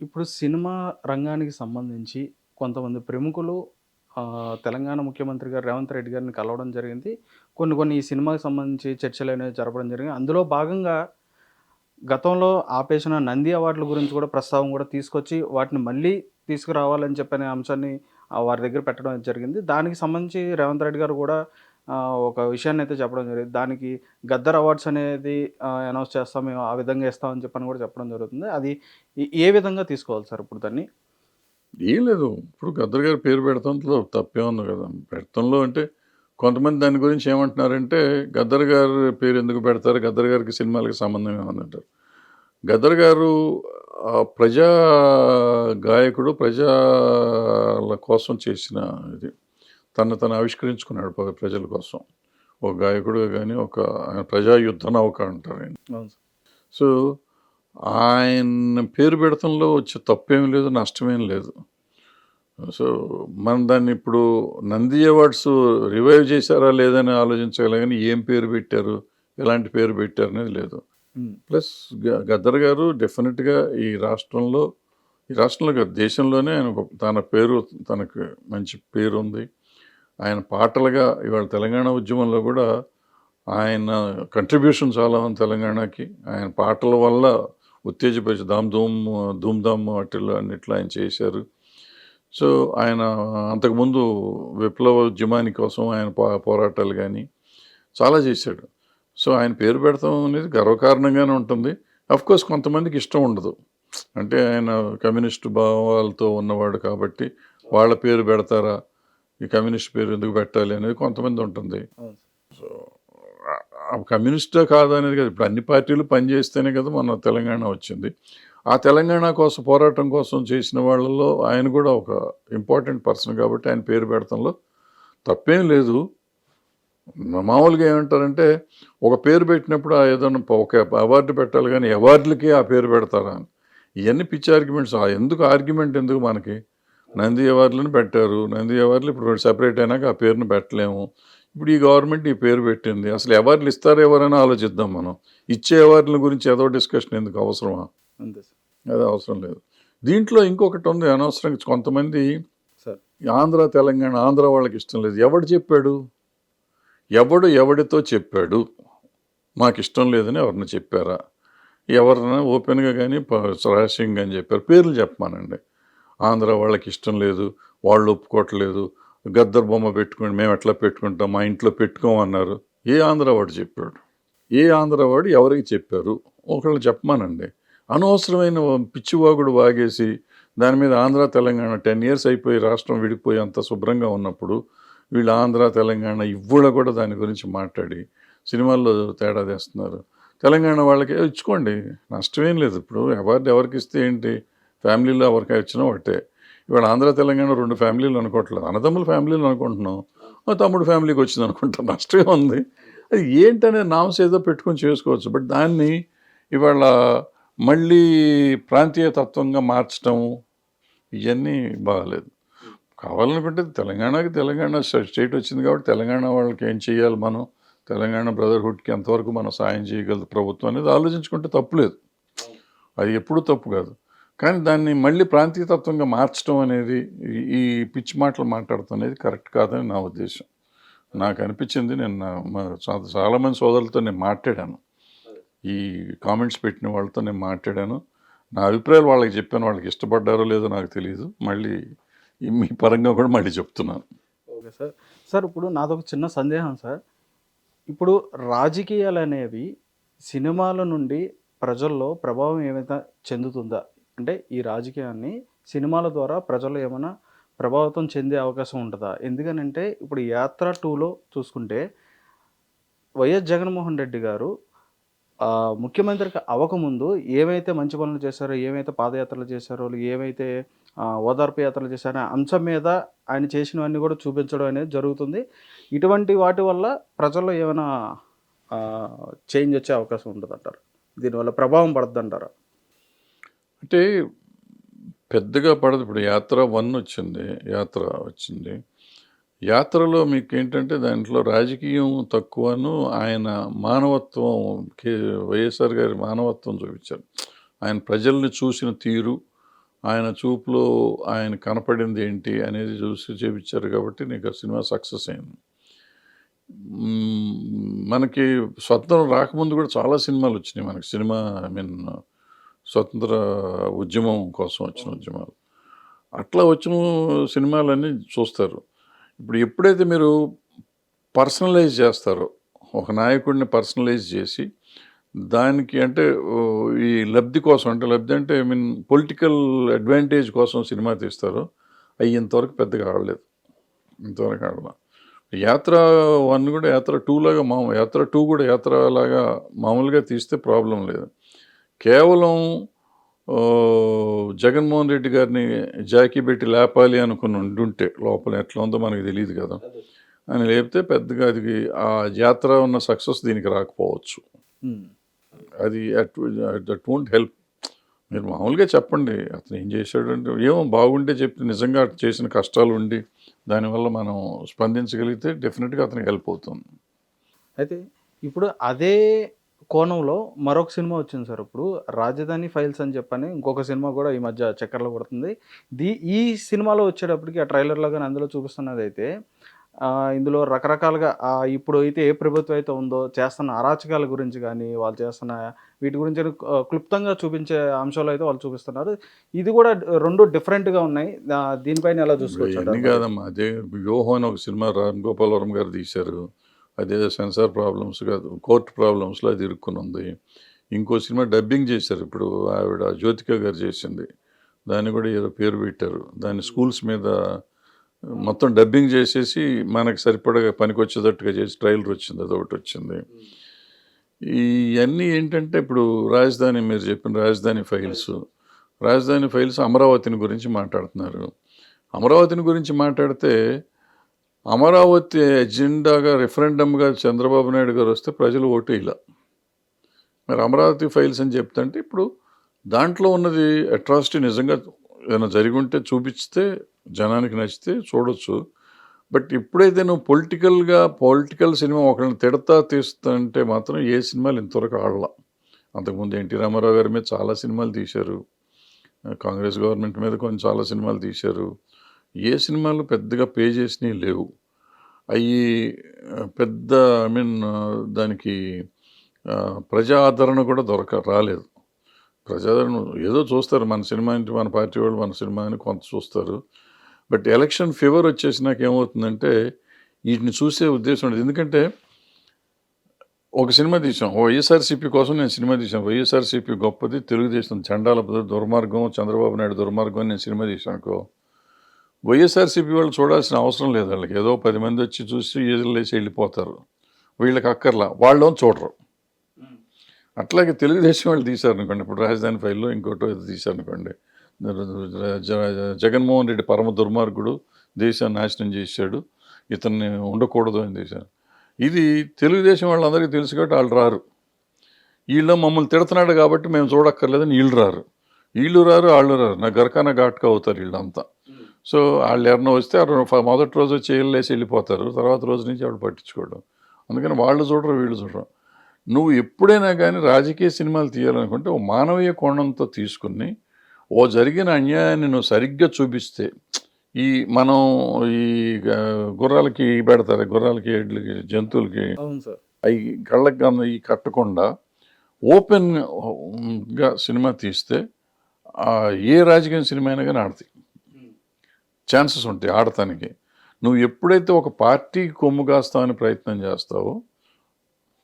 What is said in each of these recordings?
ఇప్పుడు సినిమా రంగానికి సంబంధించి కొంతమంది ప్రముఖులు తెలంగాణ ముఖ్యమంత్రి గారు రేవంత్ రెడ్డి గారిని కలవడం జరిగింది. కొన్ని కొన్ని ఈ సినిమాకి సంబంధించి చర్చలనేవి జరపడం జరిగింది. అందులో భాగంగా గతంలో ఆపేసిన నంది అవార్డుల గురించి కూడా ప్రస్తావన కూడా తీసుకొచ్చి వాటిని మళ్ళీ తీసుకురావాలని చెప్పనే అంశాన్ని వారి దగ్గర పెట్టడం అనేది జరిగింది. దానికి సంబంధించి రేవంత్ రెడ్డి గారు కూడా ఒక విషయాన్నయితే చెప్పడం జరిగింది. దానికి గద్దర్ అవార్డ్స్ అనేది అనౌన్స్ చేస్తాం. మేము ఆ విధంగా ఇస్తామని చెప్పని కూడా చెప్పడం జరుగుతుంది. అది ఏ విధంగా తీసుకోవాలి సార్ ఇప్పుడు దాన్ని? ఏం లేదు. ఇప్పుడు గద్దర్ గారి పేరు పెడతంలో తప్పేముంది కదా! పెడతంలో అంటే కొంతమంది దాని గురించి ఏమంటున్నారంటే, గద్దర్ గారి పేరు ఎందుకు పెడతారు? గద్దర్ గారికి సినిమాలకి సంబంధం ఏముందంటారు. గద్దర్ గారు ప్రజా గాయకుడు, ప్రజల కోసం చేసిన ఇది. తను ఆవిష్కరించుకున్నాడు ప్రజల కోసం. ఒక గాయకుడుగా గానీ, ఆయన ప్రజా యుద్ధ నౌక అంటారు ఆయన. అవును. సో, ఆయన పేరు పెడతంలో వచ్చే తప్పేం లేదు, నష్టమేం లేదు. సో, మనం దాన్ని ఇప్పుడు నంది అవార్డ్స్ రివైవ్ చేశారా లేదని ఆలోచించగలం కానీ, ఏం పేరు పెట్టారు, ఎలాంటి పేరు పెట్టారు అనేది లేదు. ప్లస్ గద్దర్ గారు డెఫినెట్గా ఈ రాష్ట్రంలో కాదు, దేశంలోనే ఆయన తన పేరు, తనకు మంచి పేరు ఉంది. ఆయన పాటలుగా ఇవాళ తెలంగాణ ఉద్యమంలో కూడా ఆయన కంట్రిబ్యూషన్ చాలా ఉంది తెలంగాణకి. ఆయన పాటల వల్ల ఉత్తేజపరిచి ధూమ్ ధామ్ వాటిల్లో అన్నిట్లో ఆయన చేశారు. సో, ఆయన అంతకుముందు విప్లవ ఉద్యమాని కోసం ఆయన పోరాటాలు కానీ చాలా చేశాడు. సో, ఆయన పేరు పెడతాం అనేది గర్వకారణంగానే ఉంటుంది. అఫ్కోర్స్ కొంతమందికి ఇష్టం ఉండదు. అంటే ఆయన కమ్యూనిస్టు భావాలతో ఉన్నవాడు కాబట్టి వాళ్ళ పేరు పెడతారా, ఈ కమ్యూనిస్ట్ పేరు ఎందుకు పెట్టాలి అనేది కొంతమంది ఉంటుంది. సో, కమ్యూనిస్టా కాదా అనేది కదా, ఇప్పుడు అన్ని పార్టీలు పనిచేస్తేనే కదా మన తెలంగాణ వచ్చింది. ఆ తెలంగాణ కోసం పోరాటం కోసం చేసిన వాళ్ళలో ఆయన కూడా ఒక ఇంపార్టెంట్ పర్సన్ కాబట్టి ఆయన పేరు పెడతంలో తప్పేం లేదు. మామూలుగా ఏమంటారంటే, ఒక పేరు పెట్టినప్పుడు ఏదైనా ఒక అవార్డు పెట్టాలి కానీ అవార్డులకి ఆ పేరు పెడతారా అని. ఇవన్నీ పిచ్చి ఆర్గ్యుమెంట్స్. ఆర్గ్యుమెంట్ ఎందుకు మనకి? నంది అవార్డులను పెట్టారు. నంది అవార్డులు ఇప్పుడు సెపరేట్ అయినాక ఆ పేరును పెట్టలేము. ఇప్పుడు ఈ గవర్నమెంట్ ఈ పేరు పెట్టింది. అసలు అవార్డులు ఇస్తారో ఎవరైనా ఆలోచిద్దాం మనం. ఇచ్చే అవార్డుల గురించి ఏదో డిస్కషన్ ఎందుకు, అవసరమా? అంతే సార్. అది అవసరం లేదు. దీంట్లో ఇంకొకటి ఉంది అనవసరంగా. కొంతమంది సార్ ఆంధ్ర తెలంగాణ, ఆంధ్ర వాళ్ళకి ఇష్టం లేదు. ఎవడు చెప్పాడు? ఎవడితో చెప్పాడు మాకు ఇష్టం లేదని ఎవరిని చెప్పారా? ఎవరైనా ఓపెన్గా కానీ రహస్యంగా అని చెప్పారు. పేర్లు చెప్పమానండి. ఆంధ్ర వాళ్ళకి ఇష్టం లేదు, వాళ్ళు ఒప్పుకోవట్లేదు, గద్దర్ బొమ్మ పెట్టుకోండి, మేము ఎట్లా పెట్టుకుంటాం, మా ఇంట్లో పెట్టుకోమన్నారు. ఏ ఆంధ్రవాడు చెప్పాడు? ఏ ఆంధ్రవాడు ఎవరికి చెప్పారు? ఒకళ్ళు చెప్పమానండి. అనవసరమైన పిచ్చివాగుడు వాగేసి దాని మీద ఆంధ్ర తెలంగాణ 10 years అయిపోయి రాష్ట్రం విడిపోయి అంత శుభ్రంగా ఉన్నప్పుడు వీళ్ళు ఆంధ్ర తెలంగాణ ఇవ్వడ కూడా దాని గురించి మాట్లాడి సినిమాల్లో తేడా తెస్తున్నారు. తెలంగాణ వాళ్ళకి ఇచ్చుకోండి, నష్టమేం లేదు. ఇప్పుడు అవార్డు ఎవరికి ఇస్తే ఏంటి? ఫ్యామిలీలో ఎవరికి వచ్చినా ఒకటే. ఇవాళ ఆంధ్ర తెలంగాణ 2 ఫ్యామిలీలు అనుకోవట్లేదు, అన్నదమ్ముల ఫ్యామిలీలు అనుకుంటున్నాం. తమ్ముడు ఫ్యామిలీకి వచ్చింది అనుకుంటాం, నష్టమే ఉంది. అది ఏంటనే నామ్స్ ఏదో పెట్టుకొని చేసుకోవచ్చు. బట్ దాన్ని ఇవాళ మళ్ళీ ప్రాంతీయ తత్వంగా మార్చడం ఇవన్నీ బాగాలేదు. కావాలనుకుంటే తెలంగాణ స్టేట్ వచ్చింది కాబట్టి తెలంగాణ వాళ్ళకి ఏం చేయాలి మనం, తెలంగాణ బ్రదర్హుడ్కి ఎంతవరకు మనం సాయం చేయగలదు ప్రభుత్వం అనేది ఆలోచించుకుంటే తప్పులేదు. అది ఎప్పుడూ తప్పు కాదు. కానీ దాన్ని మళ్ళీ ప్రాంతీయతత్వంగా మార్చడం అనేది, ఈ పిచ్చి మాటలు మాట్లాడటం అనేది కరెక్ట్ కాదని నా ఉద్దేశం. నాకు అనిపించింది. నేను చాలామంది సోదరులతో నేను మాట్లాడాను, ఈ కామెంట్స్ పెట్టిన వాళ్ళతో నేను మాట్లాడాను. నా అభిప్రాయాలు వాళ్ళకి చెప్పాను. వాళ్ళకి ఇష్టపడ్డారో లేదో నాకు తెలియదు. మళ్ళీ మీ పరంగా కూడా మళ్ళీ చెప్తున్నాను. Okay sir. సార్ ఇప్పుడు నాదొక చిన్న సందేహం సార్. ఇప్పుడు రాజకీయాలు అనేవి సినిమాల నుండి ప్రజల్లో ప్రభావం ఏమైనా చెందుతుందా? అంటే ఈ రాజకీయాన్ని సినిమాల ద్వారా ప్రజలు ఏమైనా ప్రభావితం చెందే అవకాశం ఉంటుందా? ఎందుకనంటే ఇప్పుడు 'యాత్ర 2లో చూసుకుంటే వైఎస్ జగన్మోహన్ రెడ్డి గారు ముఖ్యమంత్రికి అవ్వకముందు ఏవైతే మంచి పనులు చేశారో, ఏవైతే పాదయాత్రలు చేశారో, ఏవైతే ఓదార్పు యాత్రలు చేశారో అంశం మీద ఆయన చేసినవన్నీ కూడా చూపించడం అనేది జరుగుతుంది. ఇటువంటి వాటి వల్ల ప్రజల్లో ఏమైనా చేంజ్ వచ్చే అవకాశం ఉంటుందంటారా? దీనివల్ల ప్రభావం పడుతుందంటారా? అంటే పెద్దగా పడదు. ఇప్పుడు యాత్ర 1 వచ్చింది, యాత్ర వచ్చింది. యాత్రలో మీకు ఏంటంటే దాంట్లో రాజకీయం తక్కువను, ఆయన మానవత్వం, వైఎస్ఆర్ గారి మానవత్వం చూపించారు. ఆయన ప్రజల్ని చూసిన తీరు, ఆయన చూపులో ఆయన కనపడింది ఏంటి అనేది చూసి చేపించారు కాబట్టి నీకు ఆ సినిమా సక్సెస్ అయింది. మనకి స్వతంత్రం రాకముందు కూడా చాలా సినిమాలు వచ్చినాయి మనకి. సినిమా ఐ మీన్ స్వతంత్ర ఉద్యమం కోసం వచ్చిన ఉద్యమాలు. అట్లా వచ్చిన సినిమాలన్నీ చూస్తారు. ఇప్పుడు ఎప్పుడైతే మీరు పర్సనలైజ్ చేస్తారో, ఒక నాయకుడిని పర్సనలైజ్ చేసి దానికి అంటే ఈ లబ్ధి కోసం, అంటే లబ్ధి అంటే ఐ మీన్ పొలిటికల్ అడ్వాంటేజ్ కోసం సినిమా తీస్తారో, అవి ఇంతవరకు పెద్దగా ఆడలేదు. ఇంతవరకు ఆడలా. యాత్ర 1 కూడా యాత్ర 2 లాగా యాత్ర 2 కూడా యాత్ర లాగా మామూలుగా తీస్తే ప్రాబ్లం లేదు. కేవలం జగన్మోహన్ రెడ్డి గారిని జాకీ పెట్టి లేపాలి అనుకుని ఉండుంటే లోపల ఎట్లా ఉందో మనకు తెలియదు కదా అని లేపితే పెద్దగా అది ఆ యాత్ర ఉన్న సక్సెస్ దీనికి రాకపోవచ్చు. అది దట్ వోంట్ హెల్ప్. మీరు మామూలుగా చెప్పండి అతను ఏం చేశాడు అంటే, ఏమో బాగుంటే చెప్పి నిజంగా చేసిన కష్టాలు ఉండి దానివల్ల మనం స్పందించగలిగితే డెఫినెట్గా అతనికి హెల్ప్ అవుతుంది. అయితే ఇప్పుడు అదే కోణంలో మరొక సినిమా వచ్చింది సార్. ఇప్పుడు 'రాజధాని ఫైల్స్' అని చెప్పని ఇంకొక సినిమా కూడా ఈ మధ్య చక్కర్లు కొడుతుంది. ఈ సినిమాలో వచ్చేటప్పటికి ఆ ట్రైలర్‌లో గాని అందులో చూపిస్తున్నదైతే ఇందులో రకరకాలుగా ఇప్పుడు అయితే ఏ ప్రభుత్వం అయితే ఉందో చేస్తున్న అరాచకాల గురించి గానీ, వాళ్ళు చేస్తున్న వీటి గురించి క్లుప్తంగా చూపించే అంశాలు అయితే వాళ్ళు చూపిస్తున్నారు. ఇది కూడా 2 డిఫరెంట్‌గా ఉన్నాయి. దీనిపైన ఎలా చూసుకోవచ్చు ఇవన్నీ అంటారు? కాదమ్మా, అదే 'వ్యూహం' అని ఒక సినిమా రామ్ గోపాల్ వర్మ గారు తీశారు. అదేదో సెన్సార్ ప్రాబ్లమ్స్ కాదు, కోర్టు ప్రాబ్లమ్స్లో అది ఇరుక్కుని ఉంది. ఇంకో సినిమా డబ్బింగ్ చేశారు ఇప్పుడు, ఆవిడ జ్యోతిక గారు చేసింది. దాన్ని కూడా ఏదో పేరు పెట్టారు. దాన్ని స్కూల్స్ మీద మొత్తం డబ్బింగ్ చేసేసి మనకి సరిపడగా పనికొచ్చేటట్టుగా చేసి ట్రైలర్ వచ్చింది, అదొకటి వచ్చింది. ఇవన్నీ ఏంటంటే ఇప్పుడు రాజధాని, మీరు చెప్పిన రాజధాని ఫైల్స్ అమరావతిని గురించి మాట్లాడుతున్నారు. అమరావతిని గురించి మాట్లాడితే అమరావతి ఎజెండాగా రిఫరెండంగా చంద్రబాబు నాయుడు గారు వస్తే ప్రజలు ఓటు ఇలా. మరి అమరావతి ఫైల్స్ అని చెప్తుంటే ఇప్పుడు దాంట్లో ఉన్నది అట్రాసిటీ నిజంగా ఏమైనా జరిగి ఉంటే చూపిస్తే జనానికి నచ్చితే చూడొచ్చు. బట్ ఇప్పుడైతే నువ్వు పొలిటికల్ సినిమా ఒకరిని తిడతా తీస్తుంటే మాత్రం ఏ సినిమాలు ఇంతవరకు ఆడలా. అంతకుముందు ఎన్టీ రామారావు గారి మీద చాలా సినిమాలు తీశారు, కాంగ్రెస్ గవర్నమెంట్ మీద చాలా సినిమాలు తీశారు. ఏ సినిమాలు పెద్దగా పే చేసినవి లేవు. అవి పెద్ద ఐ మీన్ దానికి ప్రజా ఆదరణ కూడా రాలేదు. ప్రజాదరణ ఏదో చూస్తారు, మన సినిమా అంటే మన పార్టీ వాళ్ళు మన సినిమా అని కొంత చూస్తారు. బట్ ఎలక్షన్ ఫీవర్ వచ్చేసినాక ఏమవుతుందంటే వీటిని చూసే ఉద్దేశం ఉండదు. ఎందుకంటే ఒక సినిమా తీసాం, వైఎస్ఆర్సీపీ కోసం నేను సినిమా తీసాను. వైఎస్ఆర్సీపీ గొప్పది, తెలుగుదేశం చండాల దుర్మార్గం, చంద్రబాబు నాయుడు దుర్మార్గం అని నేను సినిమా తీసాను అనుకో, వైఎస్ఆర్సీపీ వాళ్ళు చూడాల్సిన అవసరం లేదు. వాళ్ళకి ఏదో 10 మంది వచ్చి చూసి ఏజులు వేసి వెళ్ళిపోతారు, వీళ్ళకి అక్కర్లా, వాళ్ళని చూడరు. అట్లాగే తెలుగుదేశం వాళ్ళు తీశారనుకోండి, ఇప్పుడు రాజధాని ఫైల్లో ఇంకోటో ఏదో తీశారనుకోండి, జగన్మోహన్ రెడ్డి పరమ దుర్మార్గుడు, దేశాన్ని నాశనం చేశాడు, ఇతన్ని ఉండకూడదు అని తీశారు. ఇది తెలుగుదేశం వాళ్ళందరికీ తెలుసు కాబట్టి వాళ్ళు రారు. వీళ్ళు మమ్మల్ని తిడుతున్నాడు కాబట్టి మేము చూడక్కర్లేదని వీళ్ళు రారు, వాళ్ళు రారు, నా గరకాన ఘాట్గా అవుతారు వీళ్ళంతా. సో వాళ్ళు ఎవరినో వస్తే మొదటి రోజు వచ్చి వేసి వెళ్ళిపోతారు, తర్వాత రోజు నుంచి ఆవిడ పట్టించుకోవడం. అందుకని వాళ్ళు చూడరు, వీళ్ళు చూడరు. నువ్వు ఎప్పుడైనా కానీ రాజకీయ సినిమాలు తీయాలనుకుంటే ఓ మానవీయ కోణంతో తీసుకుని ఓ జరిగిన అన్యాయాన్ని నువ్వు సరిగ్గా చూపిస్తే, మనం ఈ గుర్రాలకి పెడతారు, గుర్రాలకి ఎడ్లకి జంతువులకి అవి కళ్ళకి ఈ కట్టకుండా ఓపెన్గా సినిమా తీస్తే ఏ రాజకీయ సినిమా అయినా కానీ ఆడతాయి, ఛాన్సెస్ ఉంటాయి ఆడటానికి. నువ్వు ఎప్పుడైతే ఒక పార్టీకి కొమ్ము కాస్తావని ప్రయత్నం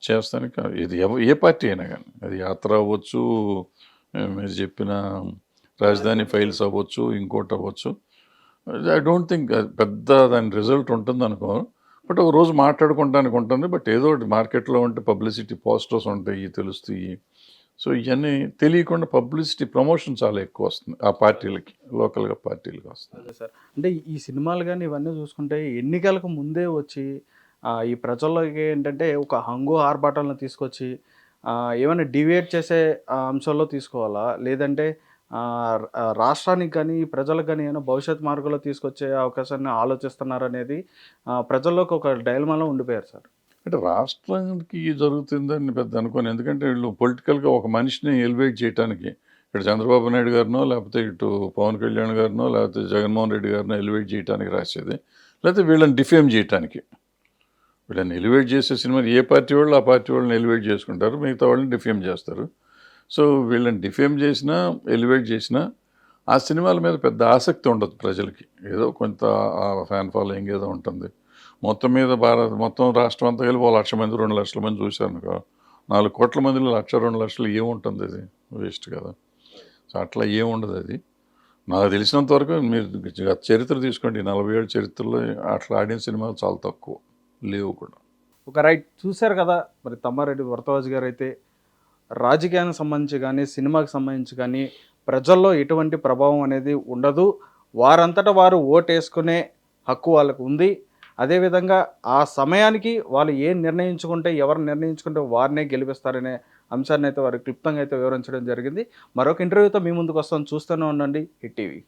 చేస్తానికి ఇది ఏ పార్టీ అయినా కానీ, అది యాత్ర అవ్వచ్చు, మీరు చెప్పిన రాజధాని ఫైల్స్ అవ్వచ్చు, ఇంకోటి అవ్వచ్చు, ఐ డోంట్ థింక్ పెద్ద దాని రిజల్ట్ ఉంటుంది అనుకో. బట్ ఒక రోజు మాట్లాడుకోవడానికి ఉంటుంది. బట్ ఏదో ఒకటి మార్కెట్లో ఉంటే పబ్లిసిటీ పోస్టర్స్ ఉంటాయి, తెలుస్తాయి. సో ఇవన్నీ తెలియకుండా పబ్లిసిటీ ప్రమోషన్ చాలా ఎక్కువ వస్తుంది ఆ పార్టీలకి, లోకల్గా పార్టీలకి వస్తుంది. సార్ అంటే ఈ సినిమాలు కానీ ఇవన్నీ చూసుకుంటే ఎన్నికలకు ముందే వచ్చి ఈ ప్రజల్లోకి ఏంటంటే ఒక హంగు ఆర్భాటాలను తీసుకొచ్చి ఏమైనా డివేట్ చేసే అంశాల్లో తీసుకోవాలా, లేదంటే రాష్ట్రానికి కానీ ప్రజలకు కానీ ఏమైనా భవిష్యత్ మార్గంలో తీసుకొచ్చే అవకాశాన్ని ఆలోచిస్తున్నారనేది ప్రజల్లోకి ఒక డైలమాలో ఉండిపోయారు సార్. అంటే రాష్ట్రానికి జరుగుతుందని పెద్ద అనుకోని, ఎందుకంటే వీళ్ళు పొలిటికల్గా ఒక మనిషిని ఎలివేట్ చేయడానికి ఇటు చంద్రబాబు నాయుడు గారినో లేకపోతే ఇటు పవన్ కళ్యాణ్ గారినో లేకపోతే జగన్మోహన్ రెడ్డి గారినో ఎలివేట్ చేయడానికి రాసేది, లేకపోతే వీళ్ళని డిఫేమ్ చేయడానికి. వీళ్ళని ఎలివేట్ చేసే సినిమా ఏ పార్టీ వాళ్ళు ఆ పార్టీ వాళ్ళని ఎలివేట్ చేసుకుంటారు, మిగతా వాళ్ళని డిఫేమ్ చేస్తారు. సో వీళ్ళని డిఫేమ్ చేసినా ఎలివేట్ చేసినా ఆ సినిమాల మీద పెద్ద ఆసక్తి ఉండదు ప్రజలకి. ఏదో కొంత ఫ్యాన్ ఫాలోయింగ్ ఏదో ఉంటుంది. మొత్తం మీద మొత్తం రాష్ట్రం అంతా కలిపి 1,00,000 మంది 2,00,000 మంది చూశారు అనుకో, 4 కోట్ల మందిలో 1,00,000 2,00,000 ఏముంటుంది, అది వేస్ట్ కదా. సో అట్లా ఏముండదు అది. నాకు తెలిసినంత వరకు మీరు చరిత్ర తీసుకోండి, 40 ఏళ్ళ చరిత్రలో అట్లా ఆడిన సినిమాలు చాలా తక్కువ, లేవు కూడా. ఒక రైట్ చూశారు కదా, మరి తమ్మారెడ్డి భరద్వాజ్ గారు అయితే రాజకీయానికి సంబంధించి కానీ సినిమాకి సంబంధించి కానీ ప్రజల్లో ఎటువంటి ప్రభావం అనేది ఉండదు, వారంతటా వారు ఓటేసుకునే హక్కు వాళ్ళకు ఉంది. అదేవిధంగా ఆ సమయానికి వాళ్ళు ఏం నిర్ణయించుకుంటే ఎవరు నిర్ణయించుకుంటే వారినే గెలిపిస్తారనే అంశాన్ని అయితే వారు క్లుప్తంగా అయితే వివరించడం జరిగింది. మరొక ఇంటర్వ్యూతో మీ ముందుకు వస్తాను, చూస్తూనే ఉండండి హిట్ టీవీ.